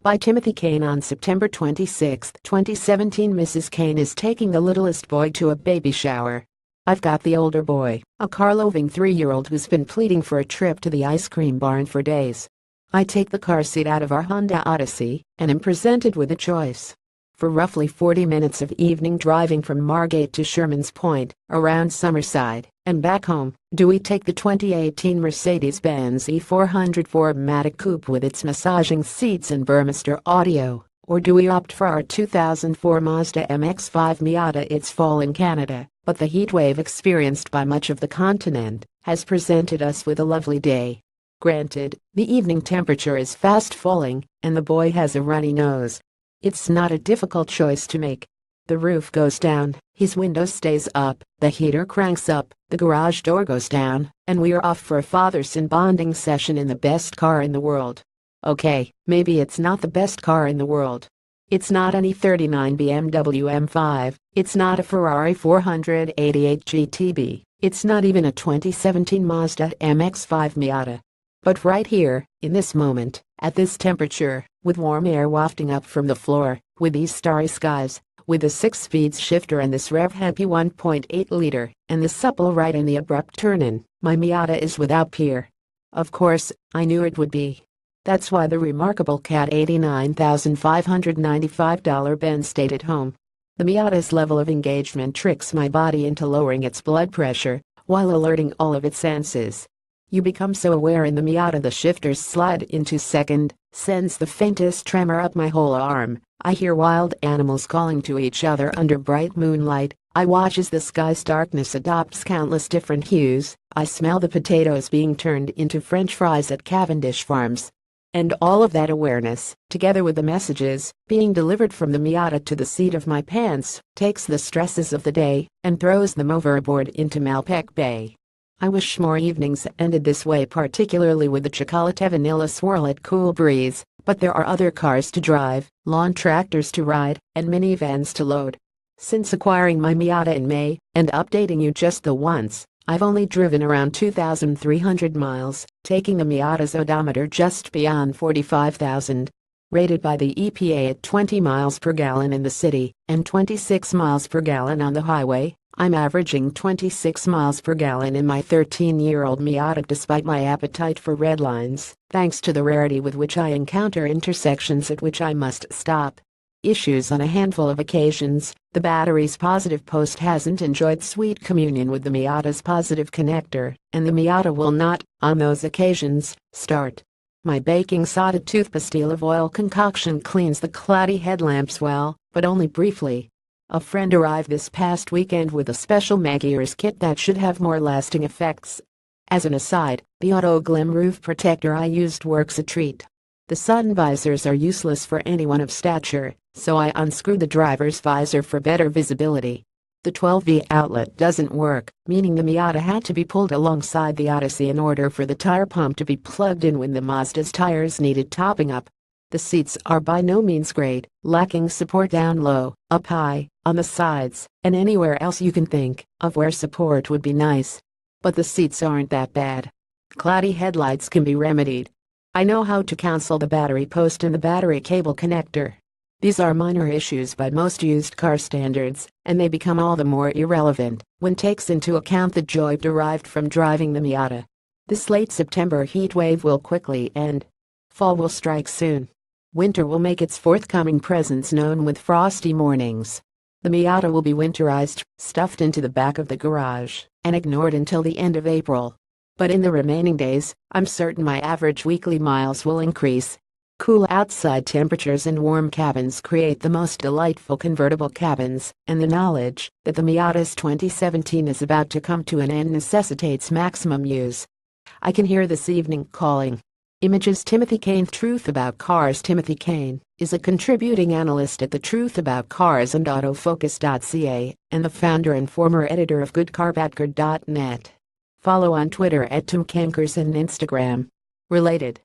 By Timothy Cain. On September 26, 2017, Mrs. Cain is taking the littlest boy to a baby shower. I've got the older boy, a car-loving 3-year-old who's been pleading for a trip to the ice cream barn for days. I take the car seat out of our Honda Odyssey and am presented with a choice. For roughly 40 minutes of evening driving from Margate to Sherman's Point, around Summerside, and back home, do we take the 2018 Mercedes-Benz E400 4MATIC Coupe with its massaging seats and Burmester audio, or do we opt for our 2004 Mazda mx-5 Miata? It's fall in Canada, but the heat wave experienced by much of the continent has presented us with a lovely day. Granted, the evening temperature is fast falling, and the boy has a runny nose. It's not a difficult choice to make. The roof goes down, his window stays up, the heater cranks up, the garage door goes down, and we're off for a father-son bonding session in the best car in the world. Okay, maybe it's not the best car in the world. It's not an E39 BMW M5, it's not a Ferrari 488 GTB, it's not even a 2017 Mazda mx-5 Miata. But right here, in this moment, at this temperature, with warm air wafting up from the floor, with these starry skies, with the 6-speed shifter and this rev-happy 1.8-liter, and the supple right and the abrupt turn-in, my Miata is without peer. Of course, I knew it would be. That's why the remarkable CAD $89,595 Benz stayed at home. The Miata's level of engagement tricks my body into lowering its blood pressure, while alerting all of its senses. You become so aware in the Miata the shifters slide into second, sends the faintest tremor up my whole arm. I hear wild animals calling to each other under bright moonlight. I watch as the sky's darkness adopts countless different hues. I smell the potatoes being turned into French fries at Cavendish Farms. And all of that awareness, together with the messages being delivered from the Miata to the seat of my pants, takes the stresses of the day and throws them overboard into Malpec Bay. I wish more evenings ended this way, particularly with the chocolate vanilla swirl at Cool Breeze, but there are other cars to drive, lawn tractors to ride, and minivans to load. Since acquiring my Miata in May, and updating you just the once, I've only driven around 2,300 miles, taking the Miata's odometer just beyond 45,000. Rated by the EPA at 20 miles per gallon in the city, and 26 miles per gallon on the highway, I'm averaging 26 miles per gallon in my 13-year-old Miata despite my appetite for red lines, thanks to the rarity with which I encounter intersections at which I must stop. Issues on a handful of occasions. The battery's positive post hasn't enjoyed sweet communion with the Miata's positive connector, and the Miata will not, on those occasions, start. My baking soda toothpaste of oil concoction cleans the cloudy headlamps well, but only briefly. A friend arrived this past weekend with a special Mag-Ears kit that should have more lasting effects. As an aside, the Auto Glim roof protector I used works a treat. The sun visors are useless for anyone of stature, so I unscrewed the driver's visor for better visibility. The 12V outlet doesn't work, meaning the Miata had to be pulled alongside the Odyssey in order for the tire pump to be plugged in when the Mazda's tires needed topping up. The seats are by no means great, lacking support down low, up high, on the sides, and anywhere else you can think of where support would be nice. But the seats aren't that bad. Cloudy headlights can be remedied. I know how to cancel the battery post and the battery cable connector. These are minor issues by most used car standards, and they become all the more irrelevant when takes into account the joy derived from driving the Miata. This late September heat wave will quickly end. Fall will strike soon. Winter will make its forthcoming presence known with frosty mornings. The Miata will be winterized, stuffed into the back of the garage, and ignored until the end of April. But in the remaining days, I'm certain my average weekly miles will increase. Cool outside temperatures and warm cabins create the most delightful convertible cabins, and the knowledge that the Miata's 2017 is about to come to an end necessitates maximum use. I can hear this evening calling. Images. Timothy Cain. Truth About Cars. Timothy Cain is a contributing analyst at the Truth About Cars and Autofocus.ca, and the founder and former editor of GoodCarBadGood.net. Follow on Twitter at TimCankers and Instagram. Related.